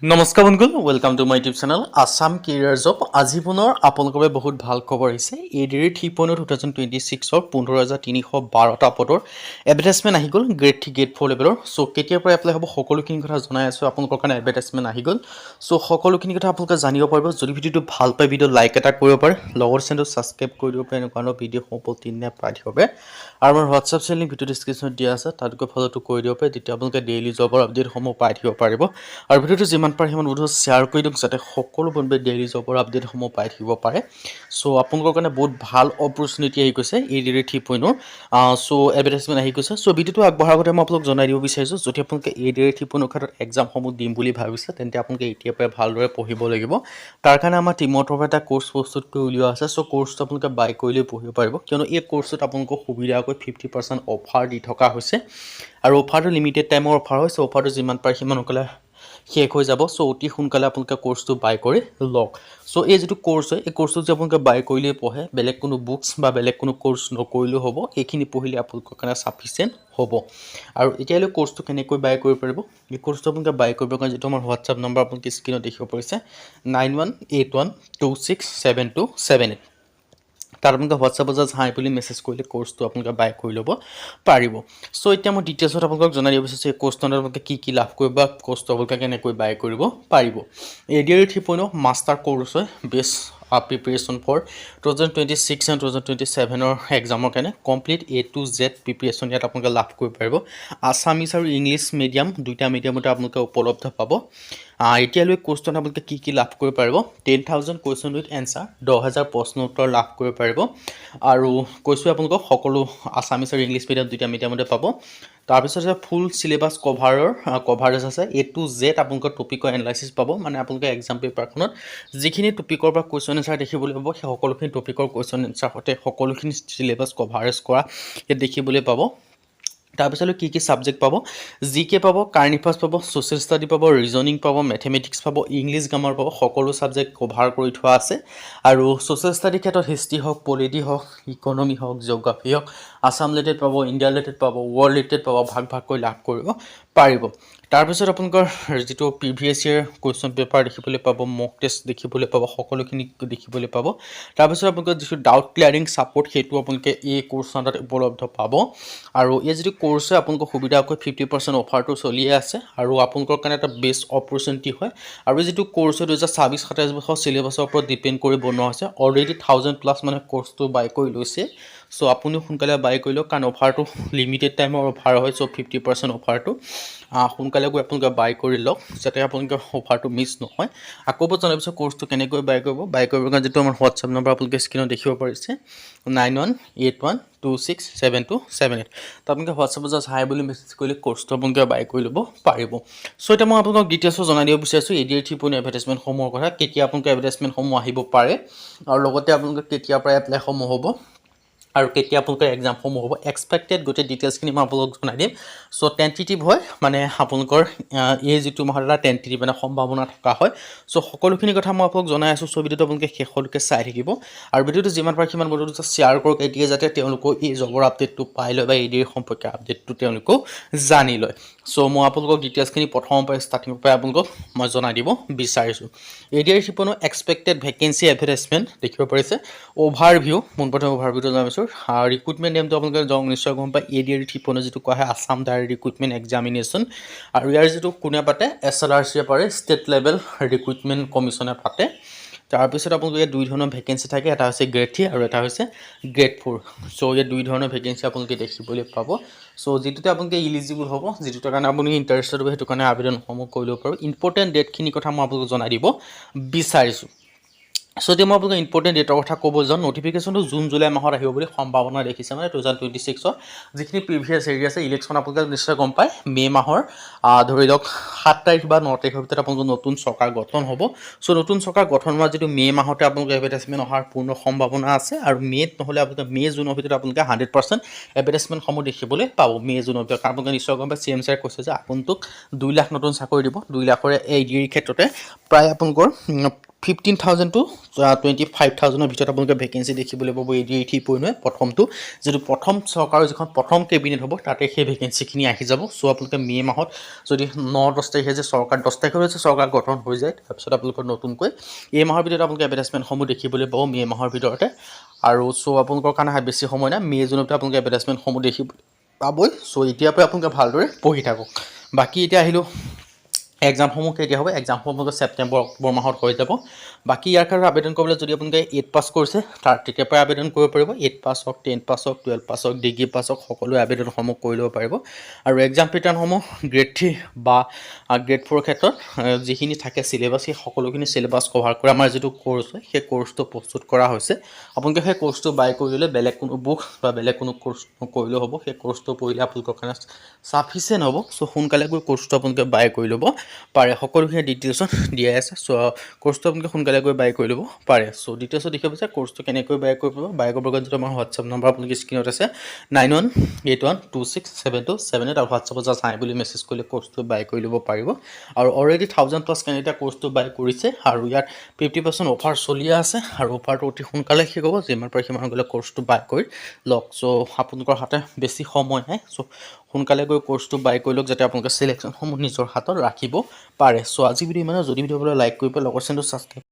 নমস্কাৰ বন্ধুগণ, welcome to my YouTube channel Assam career job. আজি পুনৰ আপোনালোকৰ বাবে বহুত ভাল খবৰ আহিছে। ADR 3.2026 15,312টা পদৰ এডভাৰটাইজমেণ্ট আহি গ'ল গ্ৰেড 3 গ্ৰেড 4 লেভেলৰ। চ' কেতিয়াৰ পৰা এপ্লাই হ'ব সকলোখিনি কথা জনাই আছোঁ আপোনালোকৰ কাৰণে। এডভাৰটাইজমেণ্ট আহি গ'ল, চ' সকলোখিনি কথা আপোনালোকে জানিব পাৰিব। যদি ভিডিঅ'টো ভাল পায় ভিডিঅ' লাইক এটা কৰিব পাৰে, লগৰ চেনেলটো ছাবস্ক্ৰাইব কৰি দিব পাৰে। এনেকুৱা ধৰণৰ ভিডিঅ'সমূহ প্ৰতিদিনে পাই থাকিব পাৰে। আৰু মোৰ হোৱাটছআপ চেনেল ভিডিঅ' ডিছক্ৰিপশ্যনত দিয়া আছে, তাত গৈ ফলোটো কৰি দিব পাৰে। তেতিয়া আপোনালোকে ডেইলি জবৰ আপডেটসমূহ পাই থাকিব পাৰিব। আৰু ভিডিঅ'টো যিমান পাৰে সিমান বন্ধু শ্বেয়াৰ কৰি দিয়ক, যাতে সকলো বন্ধুৱে ডেইলি জবৰ আপডেটসমূহ পাই থাকিব পাৰে। চ' আপোনালোকৰ কাৰণে বহুত ভাল অপৰচুনিটি আহি গৈছে ADR 3.0। চ' এডভাৰটাইজমেণ্ট আহি গৈছে। চ' ভিডিঅ'টো আগবঢ়াৰ আগতে মই আপোনালোক জনাই দিব বিচাৰিছোঁ, যদি আপোনালোকে ADR 3.0 ক্ষেত্ৰত এক্সামসমূহ দিম বুলি ভাবিছে, তেন্তে আপোনালোকে এতিয়াৰ পৰাই ভালদৰে পঢ়িব লাগিব। তাৰ কাৰণে আমাৰ টিমৰ তৰফৰ এটা কোৰ্চ প্ৰস্তুত কৰি উলিওৱা আছে। চ' কোৰ্চটো আপোনালোকে বাই কৰিলেও পঢ়িব পাৰিব, কিয়নো এই কোৰ্চটোত আপোনালোকক সুবিধাকৈ 50% অফাৰ দি থকা হৈছে। আৰু অফাৰটো লিমিটেড টাইমৰ অফাৰ হয়। চ' অফাৰটো যিমান পাৰে সিমান সোনকালে শেষ হৈ যাব। চ' অতি সোনকালে আপোনালোকে কোৰ্চটো বাই কৰি লওক। চ' এই যিটো কোৰ্চ হয়, এই কোৰ্চটো যদি আপোনালোকে বাই কৰিলেই পঢ়ে, বেলেগ কোনো বুকছ বা বেলেগ কোনো কোৰ্চ নকৰিলেও হ'ব। এইখিনি পঢ়িলে আপোনালোকৰ কাৰণে ছাফিচিয়েণ্ট হ'ব। আৰু এতিয়ালৈ কোৰ্চটো কেনেকৈ বাই কৰিব পাৰিব, এই কোৰ্চটো আপোনালোকে বাই কৰিবৰ কাৰণে যিটো আমাৰ হোৱাটছআপ নম্বৰ আপোনালোকে স্ক্ৰীণত দেখিব পাৰিছে 9181267278, তাত আপোনালোকে হোৱাটছআপত জাষ্ট হাই বুলি মেছেজ কৰিলে কোৰ্চটো আপোনালোকে বাই কৰি ল'ব পাৰিব। চ' এতিয়া মই ডিটেইলছত আপোনালোকক জনাই দিব বিচাৰিছোঁ এই কোৰ্চটোত আপোনালোকে কি লাভ কৰিব বা কোৰ্চটো আপোনালোকে কেনেকৈ বাই কৰিব পাৰিব। ADR 3.0 মাষ্টাৰ কোৰ্চ হয়, বেষ্ট প্ৰিপেৰেশ্যন ফৰ 2026 এণ্ড 2027 এক্সামৰ কাৰণে complete A to Z preparation ইয়াত আপোনালোকে লাভ কৰিব পাৰিব। আছামিজ আৰু ইংলিছ মিডিয়াম দুইটা মিডিয়ামতে আপোনালোকে উপলব্ধ পাব। এতিয়ালৈ কোৰ্চটোত আপোনালোকে কি লাভ কৰিব পাৰিব, 10,000 কুৱেশ্যন উইথ এনচাৰ, 10,000 প্ৰশ্ন উত্তৰ লাভ কৰিব পাৰিব। আৰু কৈছোঁ আপোনালোকক সকলো আছামিজ আৰু ইংলিছ মিডিয়াম দুইটা মিডিয়ামতে পাব। তাৰপিছত ফুল চিলেবাছ কভাৰেজ আছে। A to Z আপোনালোকৰ টপিকৰ এনালাইচিছ পাব। মানে আপোনালোকে এক্সাম পেপাৰখনত যিখিনি টপিকৰ পৰা কুৱেশ্যন এনচাৰ দেখিবলৈ পাব, সেই সকলোখিনি টপিকৰ কুৱেশ্যন এনচাৰ সৈতে সকলোখিনি চিলেবাছ কভাৰেজ কৰা ইয়াত দেখিবলৈ পাব। তাৰপিছলৈ কি ছাবজেক্ট পাব, GK পাব, কাৰেণ্ট এফেয়াৰ্ছ পাব, ছ'চিয়েল ষ্টাডি পাব, ৰিজনিং পাব, মেথমেটিক্স পাব, ইংলিছ গ্ৰামাৰ পাব। সকলো ছাবজেক্ট কভাৰ কৰি থোৱা আছে। আৰু ছ'চিয়েল ষ্টাডিৰ ক্ষেত্ৰত হিষ্ট্ৰী হওক, পলিটি হওক, ইকনমি হওক, জিঅ'গ্ৰাফী হওক, আছাম ৰিলেটেড পাব, ইণ্ডিয়া ৰিলেটেড পাব, ৱৰ্ল্ড ৰিলেটেড পাব, ভাগকৈ লাভ কৰিব পাৰিব। তাৰপিছত আপোনালোকৰ যিটো প্ৰিভিয়াছ ইয়েৰ কুৱেশ্যন পেপাৰ দেখিবলৈ পাব, মক টেষ্ট দেখিবলৈ পাব, সকলোখিনি দেখিবলৈ পাব। তাৰপিছত আপোনালোকৰ যিটো ডাউট ক্লিয়াৰিং ছাপৰ্ট, সেইটো আপোনালোকে এই কোৰ্চত উপলব্ধ পাব। আৰু এই যিটো কোৰ্চ হয় আপোনালোকৰ সুবিধাকৈ 50% অফাৰটো চলিয়ে আছে। আৰু আপোনালোকৰ কাৰণে এটা বেষ্ট অপৰচুনিটি হয়। আৰু যিটো কোৰ্চ হয় 2026-27 বছৰ চিলেবাছৰ ওপৰত ডিপেণ্ড কৰি বনোৱা হৈছে। অলৰেডি 1000+ মানে কোৰ্চটো বাই কৰি লৈছে। চ' আপুনিও সোনকালে বাই কৰি লওক, কাৰণ অফাৰটো লিমিটেড টাইমৰ অফাৰ হয়। চ' 50% অফাৰটো সোনকালে গৈ আপোনালোকে বাই কৰি লওক, যাতে আপোনালোকে অফাৰটো মিছ নহয়। আকৌ জনাৰ পিছত কোৰ্চটো কেনেকৈ বাই কৰিবৰ কাৰণে যিটো আমাৰ হোৱাটছআপ নম্বৰ আপোনালোকে স্ক্ৰীণত দেখিব পাৰিছে 9181267278, তো আপোনালোকে হোৱাটছআপত জাষ্ট হাই বুলি মেছেজ কৰিলে কোৰ্চটো আপোনালোকে বাই কৰি ল'ব পাৰিব। চ' এতিয়া মই আপোনালোকক ডিটেইলছত জনাই দিব বিচাৰিছোঁ ADR 3.0 এডভাৰটাইজমেণ্টসমূহৰ কথা, কেতিয়া আপোনালোকে এডভাৰটাইজমেণ্টসমূহ আহিব পাৰে, আৰু লগতে আপোনালোকে কেতিয়াৰ পৰা এপ্লাইসমূহ হ'ব, আৰু কেতিয়া আপোনালোকৰ এক্সামসমূহ হ'ব, এক্সপেক্টেড গোটেই ডিটেইলছখিনি মই আপোনালোকক জনাই দিম। চ' টেণ্টেটিভ হয়, মানে আপোনালোকৰ এই যিটো মাহত এটা টেণ্টেটিভ মানে সম্ভাৱনা থকা হয়। চ' সকলোখিনি কথা মই আপোনালোক জনাই আছোঁ। চ' ভিডিঅ'টো আপোনালোকে শেষলৈকে চাই থাকিব। আৰু ভিডিঅ'টো যিমান পাৰে সিমান বন্ধুটো শ্বেয়াৰ কৰক, এতিয়া যাতে তেওঁলোকেও এই জবৰ আপডেটটো পাই লয় বা ADR সম্পৰ্কে আপডেটটো তেওঁলোকেও জানি লয়। চ' মই আপোনালোকক ডিটেইলছখিনি প্ৰথমৰ পৰা ষ্টাৰ্টিঙৰ পৰা আপোনালোকক মই জনাই দিব বিচাৰিছোঁ। ADR 3.0 এক্সপেক্টেড ভেকেঞ্চি এডভাৰটাইজমেণ্ট দেখিব পাৰিছে। অভাৰভিউ, পোনপ্ৰথমে অভাৰভিউটো জনাইছোঁ। ৰিক্ৰুটমেণ্ট নেমটো আপোনালোকে নিশ্চয় গম পায়, ADR 3.0 যিটো কোৱা হয় আছাম ডাইৰেক্ট ৰিক্ৰুটমেণ্ট এক্সামিনেশ্যন। আৰু ইয়াৰ যিটো কোনে পাতে, SLRCয়ে পাৰে, ষ্টেট লেভেল ৰিক্ৰুটমেণ্ট কমিশ্যনে পাতে। তাৰপিছত আপোনালোকে দুই ধৰণৰ ভেকেঞ্চি থাকে, এটা হৈছে গ্ৰেড 3 আৰু এটা হৈছে গ্ৰেড 4। চ' ইয়াত দুই ধৰণৰ ভেকেঞ্চি আপোনালোকে দেখিবলৈ পাব। চ' যিটোতে আপোনালোকে ইলিজিবল হ'ব, যিটোৰ কাৰণে আপুনি ইণ্টাৰেষ্টেড হ'ব, সেইটো কাৰণে আবেদনসমূহ কৰি ল'ব পাৰিব। ইম্পৰ্টেণ্ট ডেটখিনি কথা মই আপোনালোকক জনাই দিব বিচাৰিছোঁ। চ' এতিয়া মই আপোনালোকক ইম্পৰ্টেণ্ট ডেটৰ কথা ক'ব যাওঁ। নটিফিকেশ্যনটো জুন জুলাই মাহত আহিব বুলি সম্ভাৱনা দেখিছে, মানে 2026 যিখিনি প্ৰিভিয়াছ হেৰি আছে। ইলেকশ্যন আপোনালোকে নিশ্চয় গম পায়, মে' মাহৰ ধৰি লওক 7 তাৰিখ বা 9 তাৰিখৰ ভিতৰত আপোনালোকৰ নতুন চৰকাৰ গঠন হ'ব। চ' নতুন চৰকাৰ গঠন হোৱা যিটো মে' মাহতে আপোনালোকৰ এডভাৰটাইজমেণ্ট অহাৰ পূৰ্ণ সম্ভাৱনা আছে। আৰু মে'ত নহ'লে আপোনালোকে মে' জুনৰ ভিতৰত আপোনালোকে 100% এডভাৰটাইজমেণ্টসমূহ দেখিবলৈ পাব মে' জুনৰ ভিতৰত। কাৰণ আপোনালোকে নিশ্চয় গম পায়, CM ছাৰে কৈছে যে আপোনালোকক 2 লাখ নতুন চাকৰি দিব। 2 লাখৰে ADR ক্ষেত্ৰতে প্ৰায় আপোনালোকৰ 15,000 to 25,000 ভিতৰত আপোনালোকে ভেকেঞ্চি দেখিবলৈ পাব AD83 পৰিণয় প্ৰথমটো যিটো প্ৰথম চৰকাৰৰ যিখন প্ৰথম কেবিনেট হ'ব তাতে সেই ভেকেঞ্চিখিনি আহি যাব চ' আপোনালোকে মে' মাহত যদি 9-10 তাৰিখে যে চৰকাৰ 10 তাৰিখৰ যে চৰকাৰ গঠন হৈ যায় তাৰপিছত আপোনালোকৰ নতুনকৈ এই মাহৰ ভিতৰত আপোনালোকে এডভাৰটাইজমেণ্টসমূহ দেখিবলৈ পাব মে' মাহৰ ভিতৰতে আৰু চ' আপোনালোকৰ কাৰণে বেছি সময় নাই মে' জুনতে আপোনালোকে এডভাৰটাইজমেণ্টসমূহ দেখিবলৈ পাবই চ' এতিয়াৰ পৰা আপোনালোকে ভালদৰে পঢ়ি থাকক বাকী এতিয়া আহিলোঁ এক্সামসমূহ কেতিয়া হ'ব এক্সামসমূহ ছেপ্টেম্বৰ অক্টোবৰ মাহত হৈ যাব বাকী ইয়াৰ কাৰণে আবেদন কৰিবলৈ যদি আপোনালোকে 8 পাছ কৰিছে তাৰ তেতিয়াৰ পৰাই আবেদন কৰিব পাৰিব 8 পাছ হওক 10 পাছ হওক 12 পাছ হওক ডিগ্ৰী পাছ হওক সকলোৱে আবেদনসমূহ কৰি ল'ব পাৰিব আৰু এক্সাম পেটাৰ্ণসমূহ গ্ৰেড 3 বা গ্ৰেড 4 ক্ষেত্ৰত যিখিনি থাকে চিলেবাছ সেই সকলোখিনি চিলেবাছ কভাৰ কৰি আমাৰ যিটো কোৰ্চ হয় সেই কোৰ্চটো প্ৰস্তুত কৰা হৈছে আপোনালোকে সেই কোৰ্চটো বাই কৰি ল'লে বেলেগ কোনো বুক বা বেলেগ কোনো কোৰ্চ নকৰিলেও হ'ব সেই কোৰ্চটো পঢ়িলে আপোনালোকৰ কাৰণে চাফিচিয়েণ্ট হ'ব চ' সোনকালে গৈ কোৰ্চটো আপোনালোকে বাই কৰি ল'ব পাৰে সকলোখিনি ডিটেইলছত দিয়াই আছে চ' কোৰ্চটো আপোনালোকে সোনকালে গৈ বাই কৰি ল'ব পাৰে চ' ডিটেইলছত দেখিব যে কোৰ্চটো কেনেকৈ বাই কৰিব পাৰিব বাই কৰিবৰ কাৰণে যিটো আমাৰ হোৱাটছআপ নম্বৰ আপোনালোকে স্ক্ৰীনত আছে 9181267278 আৰু হোৱাটছআপত জাষ্ট হাই বুলি মেছেজ কৰিলে কোৰ্চটো বাই কৰি ল'ব পাৰিব আৰু অলৰেডি 1000+ কেণ্ডিডেটে কোৰ্চটো বাই কৰিছে আৰু ইয়াত 50% অফাৰ চলি আছে আৰু অফাৰটো অতি সোনকালে শেষ হ'ব যিমান পাৰে সিমান সোনকালে কোৰ্চটো বাই কৰি লওক চ' আপোনালোকৰ হাতে বেছি সময় নাই চ' সোনকালে গৈ কোৰ্চটো বাই কৰি লওক যাতে আপোনালোকে চিলেকশ্যনসমূহ নিজৰ হাতত ৰাখিব পাৰে চ' আজি ভিডিঅ' ইমানে যদি ভিডিঅ'বলৈ লাইক কৰিব লগৰ চেনেলটো ছাবস্ক্ৰাইব